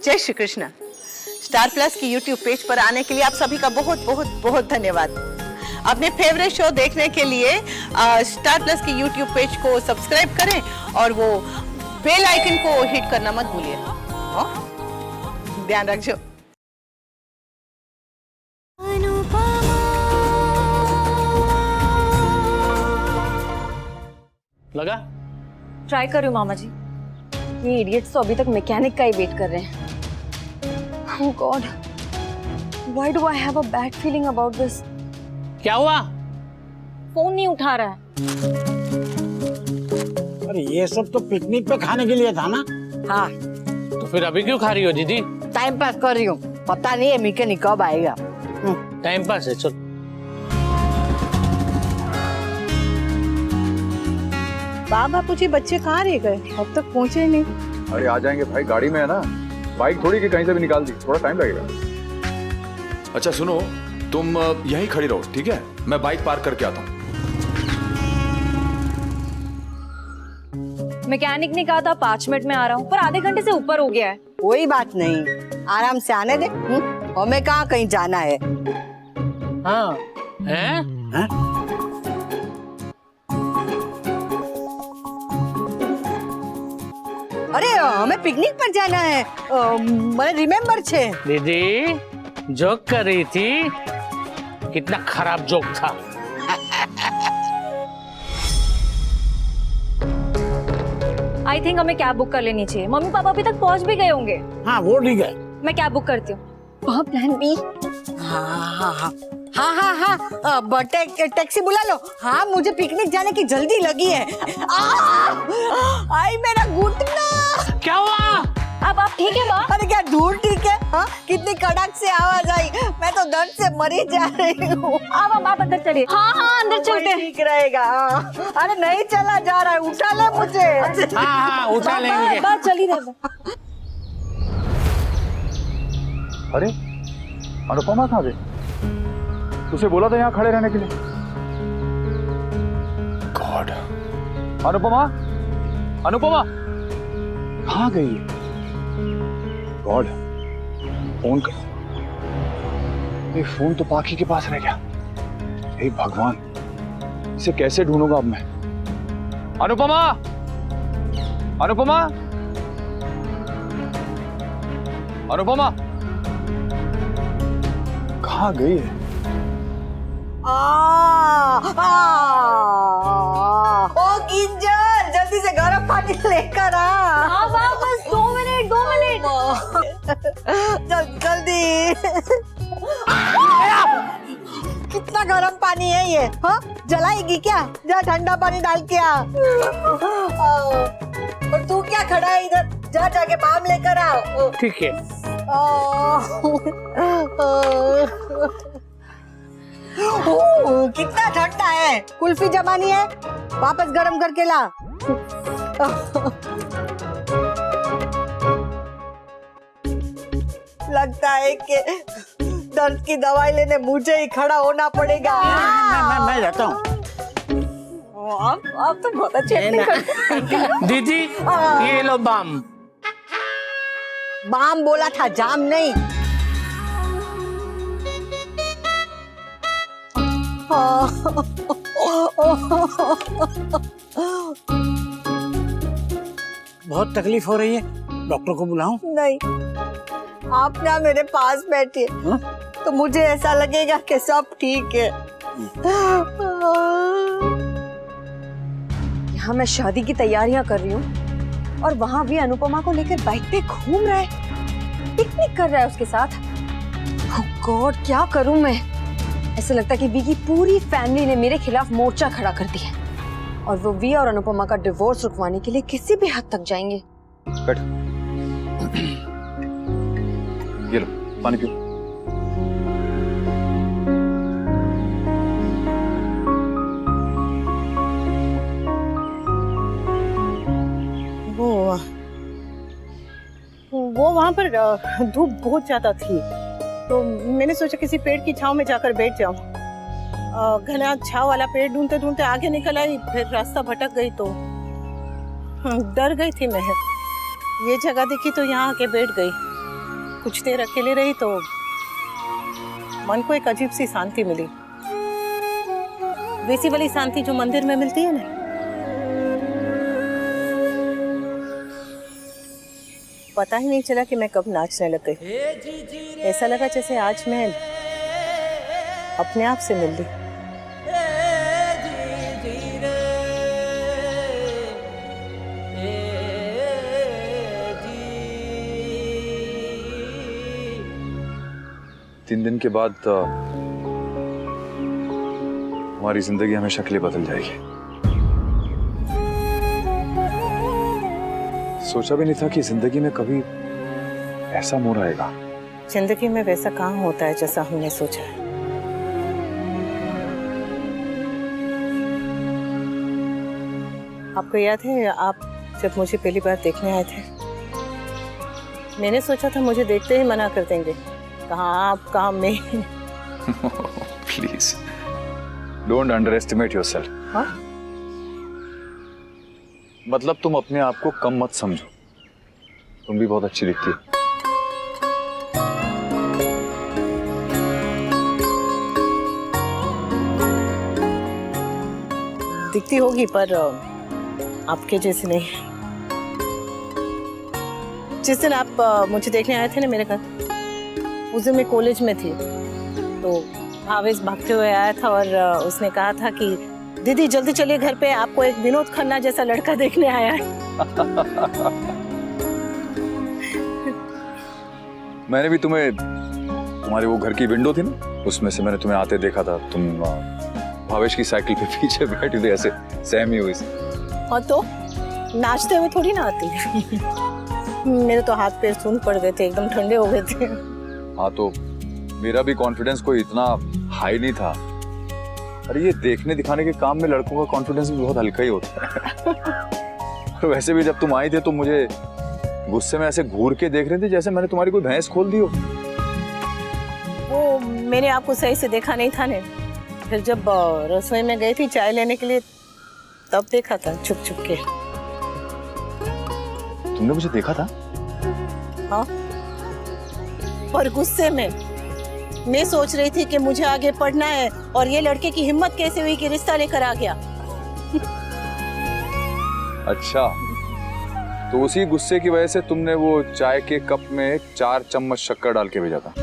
जय Shri Krishna. Star plus की YouTube page पर आने के लिए आप सभी का बहुत बहुत बहुत धन्यवाद। अपने फेवरेट शो देखने के लिए स्टार प्लस की यूट्यूब पेज को सब्सक्राइब करें और वो बेल आइकन को हिट करना मत भूलिए। ध्यान रखिए। लगा? ट्राई कर रही हूँ मामा जी। ये इडियट्स तो अभी तक मैकेनिक का ही वेट कर रहे हैं। Oh God, why do I have a bad feeling about this? क्या हुआ? फोन नहीं उठा रहा है। अरे ये सब तो पिकनिक पे खाने के लिए था ना। हाँ, तो फिर अभी क्यों खा रही हो दीदी? टाइम पास कर रही हूँ। पता नहीं है मैकेनिक कब आएगा। टाइम पास है, चल। बापू जी बच्चे कहाँ रह गए? अब तक पहुँचे नहीं। अरे आ जाएंगे भाई, गाड़ी में है ना। बाइक थोड़ी कि कहीं से भी निकाल दी, थोड़ा टाइम लगेगा। अच्छा सुनो, तुम यहीं खड़ी रहो, ठीक है? मैं बाइक पार्क करके आता हूँ। मैकेनिक ने कहा था 5 मिनट में आ रहा हूँ, पर आधे घंटे से ऊपर हो गया है। कोई बात नहीं, आराम से आने दे। हमें कहाँ कहीं जाना है। हाँ हैं? अरे हमें पिकनिक पर जाना है। मैंने रिमेम्बर छे। दीदी जोक कर रही थी, कितना खराब जोक था। आई थिंक हमें कैब बुक कर लेनी चाहिए। मम्मी पापा अभी तक पहुँच भी गए होंगे। हाँ वो ठीक है। मैं कैब बुक करती हूँ। वहाँ प्लान बी। हाँ, टैक्सी बुला लो। हाँ, मुझे पिकनिक जाने की जल्दी लगी है। आई मेरा घुटना। क्या हुआ? अब आप ठीक है माँ? अरे क्या धूल ठीक है? हाँ, कितनी कड़क से आवाज आई। मैं तो दर्द से मरी जा रही हूँ। अब आप अंदर चलिए। हाँ अंदर चलते हैं। ठीक रहेगा। अरे नहीं चला जा रहा है, उठा ले मुझे। हाँ उठा लेंगे। बात चली रहे। अरे अनुपमा कहाँ गई? तुझे बोला था यहाँ खड़े रहने के लिए। गॉड, अनुपमा, अनुपमा कहाँ गई है? गॉड, फोन कर। ये फोन तो पाखी के पास रह गया। हे भगवान, इसे कैसे ढूंढूंगा अब मैं? अनुपमा, अनुपमा, अनुपमा कहाँ गई है? ओ किंजल, जल्दी से गर्म पानी लेकर आ। हाँ बस 2 मिनट। जल्दी। कितना गर्म पानी है ये? हाँ, जलाएगी क्या? जा ठंडा पानी डाल के आ। और तू क्या खड़ा है इधर? जा जाके बाम लेकर आओ। ठीक है। कितना ठंडा है। कुल्फी जमानी है, वापस गरम करके ला। लगता है कि दर्द की दवाई लेने मुझे ही खड़ा होना पड़ेगा। मैं जाता हूँ। आप तो बहुत अच्छे एक्टिंग करते हैं। दीदी ये लो बाम। बाम बोला था, जाम नहीं। बहुत तकलीफ हो रही है, डॉक्टर को बुलाऊं? नहीं, आप ना मेरे पास बैठिए तो मुझे ऐसा लगेगा कि सब ठीक है। यहाँ मैं शादी की तैयारियां कर रही हूँ और वहाँ भी अनुपमा को लेकर बाइक पे घूम रहा है, पिकनिक कर रहा है उसके साथ। Oh God, क्या करूँ मैं? ऐसा लगता है कि वी की पूरी फैमिली ने मेरे खिलाफ मोर्चा खड़ा कर दिया और वो वी और अनुपमा का डिवोर्स रुकवाने के लिए किसी भी हद तक जाएंगे। बैठ, ये लो पानी पियो। वो वहाँ पर धूप बहुत ज्यादा थी तो मैंने सोचा किसी पेड़ की छांव में जाकर बैठ जाऊं। घना छांव वाला पेड़ ढूंढते ढूंढते आगे निकल आई, फिर रास्ता भटक गई तो डर गई थी मैं। ये जगह देखी तो यहाँ आके बैठ गई। कुछ देर अकेले रही तो मन को एक अजीब सी शांति मिली, वैसी वाली शांति जो मंदिर में मिलती है ना। पता ही नहीं चला कि मैं कब नाचने लग गई। ऐसा लगा जैसे आज मैं अपने आप से मिल ली। तीन दिन के बाद हमारी जिंदगी हमेशा के लिए बदल जाएगी। सोचा भी नहीं था कि जिंदगी में कभी ऐसा मोड़ आएगा। जिंदगी में वैसा कहाँ होता है जैसा हमने सोचा है। आपको याद है आप जब मुझे पहली बार देखने आए थे, मैंने सोचा था मुझे देखते ही मना कर देंगे, कहाँ आप कहाँ मैं। Please don't under estimate yourself. हाँ? मतलब तुम अपने आप को कम मत समझो, तुम भी बहुत अच्छी दिखती हो। दिखती होगी पर आपके जैसी नहीं। जिस दिन आप मुझे देखने आए थे ना मेरे घर, उस दिन मैं कॉलेज में थी, तो भावेश भागते हुए आया था और उसने कहा था कि दीदी जल्दी चलिए घर पे, आपको एक विनोद खन्ना जैसा लड़का देखने आया है। मैंने भी तुम्हें, तुम्हारे वो घर की विंडो थी ना, उसमें से मैंने तुम्हें आते देखा था। तुम भावेश की साइकिल पे पीछे बैठी थी, ऐसे सहमी हुई सी। और तो नाचते हुए थोड़ी ना आती। मेरे तो हाथ पैर सून पड़ गए थे, एकदम ठंडे हो गए थे। हाँ तो मेरा भी कॉन्फिडेंस कोई इतना हाई नहीं था। अरे ये देखने दिखाने के काम में लड़कों का कॉन्फिडेंस भी बहुत हल्का ही होता है। और वैसे भी जब तुम आई थे तो मुझे गुस्से में ऐसे घूर के देख रहे थे जैसे मैंने तुम्हारी कोई भैंस खोल दी हो। वो मैंने आपको सही से देखा नहीं था ने, फिर जब रसोई में गई थी चाय लेने के लिए तब देखा था छुप छुप के। तुमने मुझे देखा था? हाँ, और गुस्से में मैं सोच रही थी कि मुझे आगे पढ़ना है और ये लड़के की हिम्मत कैसे हुई कि रिश्ता लेकर आ गया। अच्छा, तो उसी गुस्से की वजह से तुमने वो चाय के कप में 4 चम्मच शक्कर डाल के भेजा था।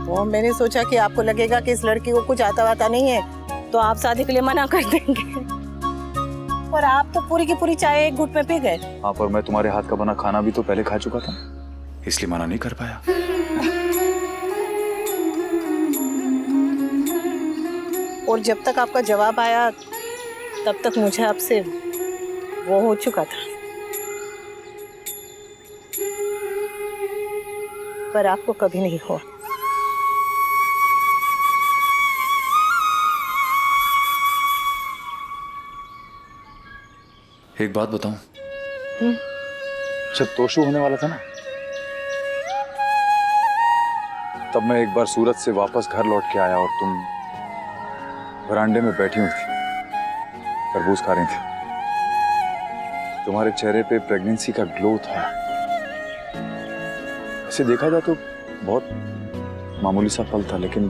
वो मैंने सोचा कि आपको लगेगा कि इस लड़की को कुछ आता वाता नहीं है, तो आप शादी के लिए मना कर देंगे। और आप तो पूरी की पूरी चाय एक घुट में पी गए। हाँ, पर मैं तुम्हारे हाथ का बना खाना भी तो पहले खा चुका था, इसलिए मना नहीं कर पाया। और जब तक आपका जवाब आया तब तक मुझे आपसे वो हो चुका था। पर आपको कभी नहीं हुआ। एक बात बताऊं, जब तोशु होने वाला था ना, तब मैं एक बार सूरत से वापस घर लौट के आया और तुम वरांडे में बैठी हुई थी, तरबूज खा रही थी। तुम्हारे चेहरे पे प्रेगनेंसी का ग्लो था। ऐसे देखा जाए तो बहुत मामूली सा पल था, लेकिन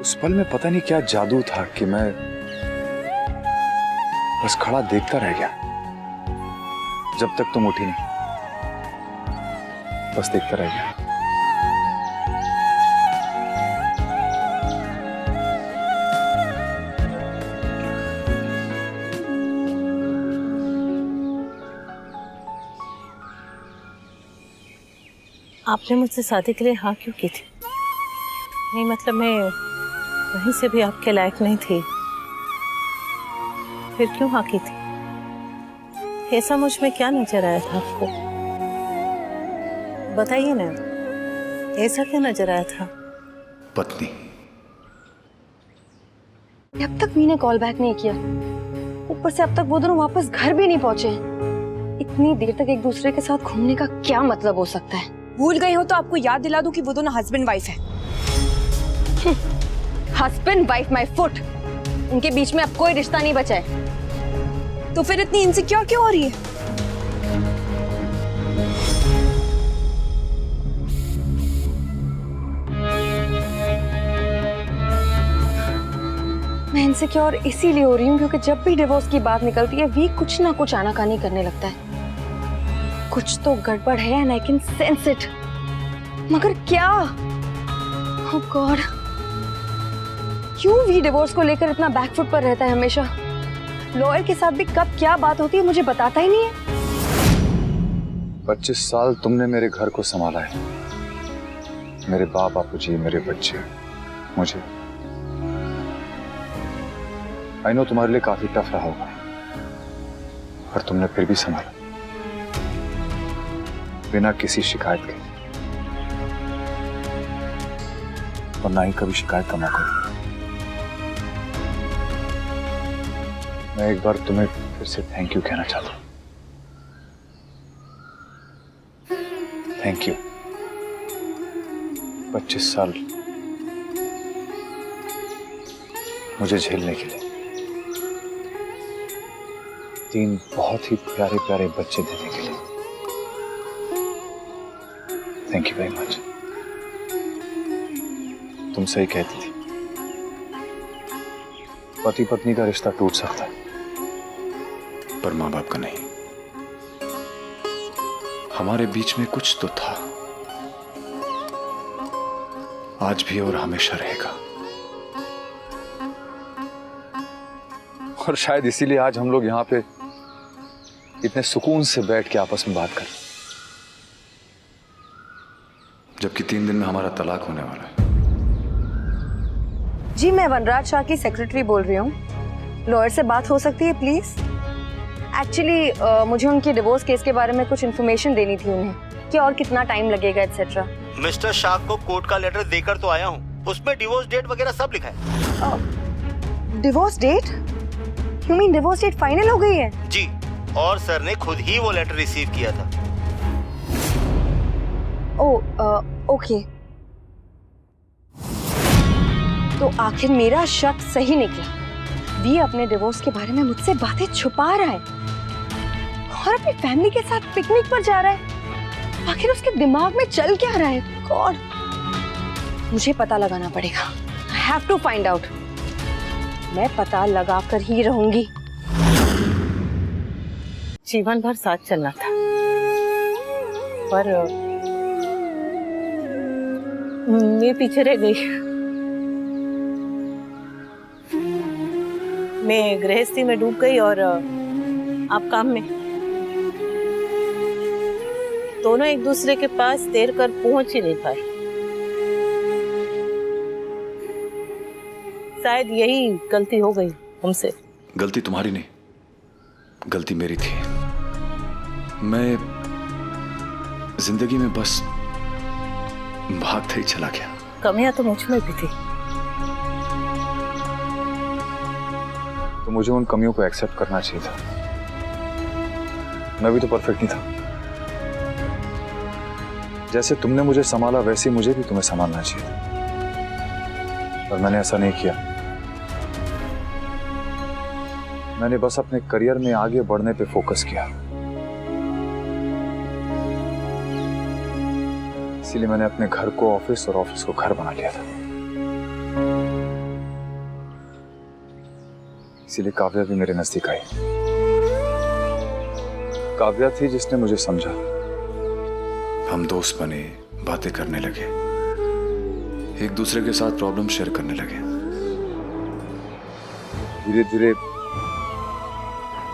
उस पल में पता नहीं क्या जादू था कि मैं बस खड़ा देखता रह गया जब तक तुम उठी नहीं। बस देखता रह गया। आपने मुझसे शादी के लिए हाँ क्यों की थी? नहीं मतलब मैं वहीं से भी आपके लायक नहीं थी, फिर क्यों हाँ की थी? ऐसा मुझ में क्या नजर आया था आपको? बताइए ना, ऐसा क्या नजर आया था? पत्नी। अब तक मीने कॉल बैक नहीं किया, ऊपर से अब तक वो दोनों वापस घर भी नहीं पहुंचे। इतनी देर तक एक दूसरे के साथ घूमने का क्या मतलब हो सकता है? भूल गई हो तो आपको याद दिला दूं कि वो दोनों हस्बैंड वाइफ है। हस्बैंड वाइफ माय फुट, उनके बीच में अब कोई रिश्ता नहीं बचा है। तो फिर इतनी इनसिक्योर क्यों हो रही है? इनसिक्योर इसीलिए हो रही हूँ क्योंकि जब भी डिवोर्स की बात निकलती है वी कुछ ना कुछ आनाकानी करने लगता है। कुछ तो गड़बड़ है and I can sense it, मगर क्या? ओह गॉड, क्यों वी डिवोर्स को लेकर इतना बैकफुट पर रहता है हमेशा? लॉयर के साथ भी कब क्या बात होती है मुझे बताता ही नहीं है। 25 साल तुमने मेरे घर को संभाला है, मेरे बाप बापूजी, मेरे बच्चे, मुझे। आई नो तुम्हारे लिए काफी टफ रहा होगा, पर तुमने फिर भी संभाला, बिना किसी शिकायत के, और ना ही कभी शिकायत का मौका दिया। मैं एक बार तुम्हें फिर से थैंक यू कहना चाहता हूं। थैंक यू 25 साल मुझे झेलने के लिए, 3 बहुत ही प्यारे प्यारे बच्चे देने के लिए। Thank you very much. तुम सही कहती थी, पति पत्नी का रिश्ता टूट सकता है पर माँ बाप का नहीं। हमारे बीच में कुछ तो था, आज भी और हमेशा रहेगा। और शायद इसीलिए आज हम लोग यहाँ पे इतने सुकून से बैठ के आपस में बात कर, जबकि 3 दिन में हमारा तलाक होने वाला है। जी मैं वनराज शाह की सेक्रेटरी बोल रही हूँ, लॉयर से बात हो सकती है प्लीज? एक्चुअली मुझे उनके डिवोर्स केस के बारे में कुछ इन्फॉर्मेशन देनी थी उन्हें, कि और कितना टाइम लगेगा एटसेट्रा। मिस्टर शाह को कोर्ट का लेटर देकर तो आया हूँ, उसमें डिवोर्स डेट वगैरह सब लिखा है। Divorce date? You mean divorce date final हो गई है? जी, और सर ने खुद ही वो लेटर रिसीव किया था। ओके, तो आखिर मेरा शक सही निकला। वी अपने डिवोर्स के बारे में मुझसे बातें छुपा रहा है और अपनी फैमिली के साथ पिकनिक पर जा रहा है। आखिर उसके दिमाग में चल क्या रहा है? गॉड, मुझे पता लगाना पड़ेगा। I have to find out. मैं पता लगाकर ही रहूंगी। जीवन भर साथ चलना था, पर मैं पीछे रह गई। मैं गृहस्थी में डूब गई और आप काम में। दोनों एक दूसरे के पास तैर कर पहुंच ही नहीं पाए। शायद यही गलती हो गई हमसे। गलती तुम्हारी नहीं, गलती मेरी थी। मैं जिंदगी में बस भागते ही चला गया। कमियां तो मुझ में भी थी। तो मुझे उन कमियों को एक्सेप्ट करना चाहिए था। मैं भी तो परफेक्ट नहीं था। जैसे तुमने मुझे संभाला वैसे ही मुझे भी तुम्हें संभालना चाहिए था, पर मैंने ऐसा नहीं किया। मैंने बस अपने करियर में आगे बढ़ने पे फोकस किया। इसीलिए मैंने अपने घर को ऑफिस और ऑफिस को घर बना लिया था। इसीलिए काव्या भी मेरे नजदीक आई। काव्या थी जिसने मुझे समझा। हम दोस्त बने, बातें करने लगे, एक दूसरे के साथ प्रॉब्लम शेयर करने लगे। धीरे धीरे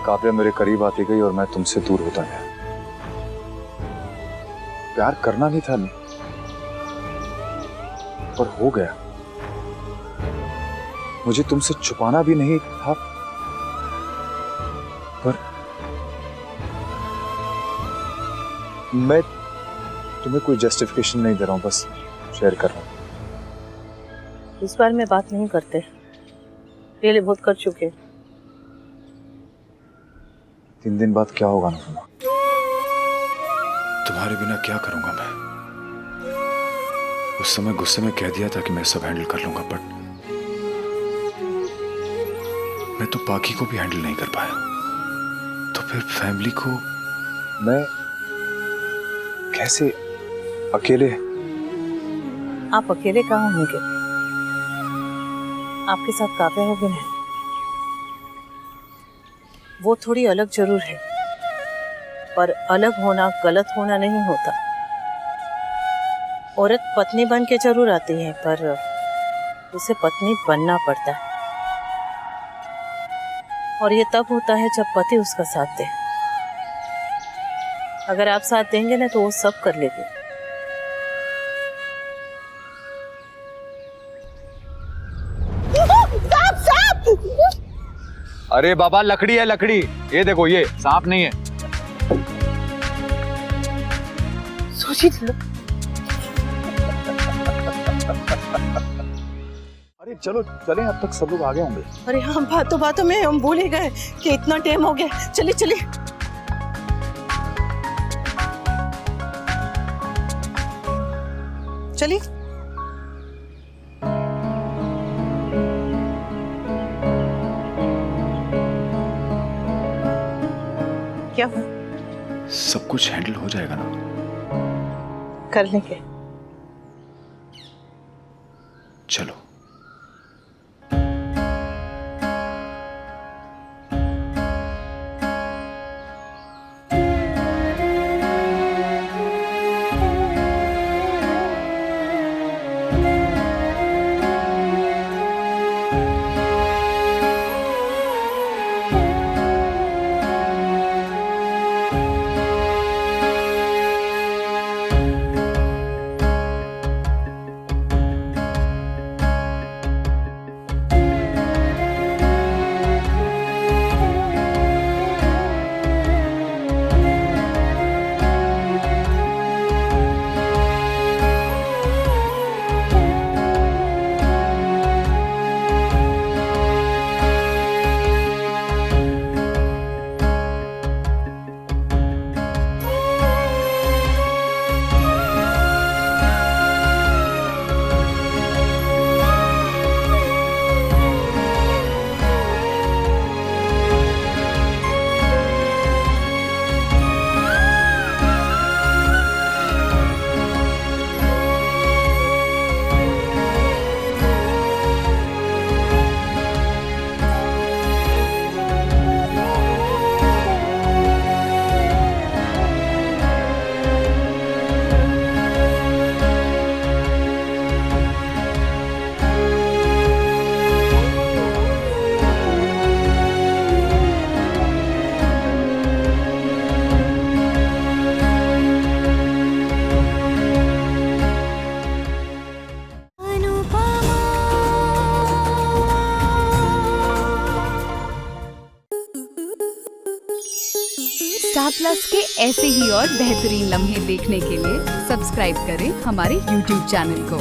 काव्या मेरे करीब आती गई और मैं तुमसे दूर होता गया। प्यार करना नहीं था, पर हो गया। मुझे तुमसे छुपाना भी नहीं था, पर मैं तुम्हें कोई जस्टिफिकेशन नहीं दे रहा हूं, बस शेयर कर रहा हूं। इस बार में बात नहीं करते, पहले बहुत कर चुके। 3 दिन बाद क्या होगा अनुपमा? तुम्हारे बिना क्या करूंगा मैं? उस समय गुस्से में कह दिया था कि मैं सब हैंडल कर लूंगा, बट मैं तो पाकी को भी हैंडल नहीं कर पाया, तो फिर फैमिली को मैं कैसे अकेले? आप अकेले कहाँ होंगे? आपके साथ काव्या होगी ना। वो थोड़ी अलग जरूर है, पर अलग होना गलत होना नहीं होता। औरत पत्नी बन के जरूर आती है, पर उसे पत्नी बनना पड़ता है, और ये तब होता है जब पति उसका साथ दे। अगर आप साथ देंगे ना तो वो सब कर लेगी। अरे बाबा, लकड़ी है लकड़ी, ये देखो, ये सांप नहीं है। सोची अरे चलो चलें, अब तक सब लोग आगे होंगे। अरे हम बातों में हम भूल ही गए कि इतना टाइम हो गया। चलिए चलिए। चलिए। क्या हुआ? सब कुछ हैंडल हो जाएगा ना? कर लेंगे। चलो। स्टार प्लस के ऐसे ही और बेहतरीन लम्हे देखने के लिए सब्सक्राइब करें हमारे YouTube चैनल को।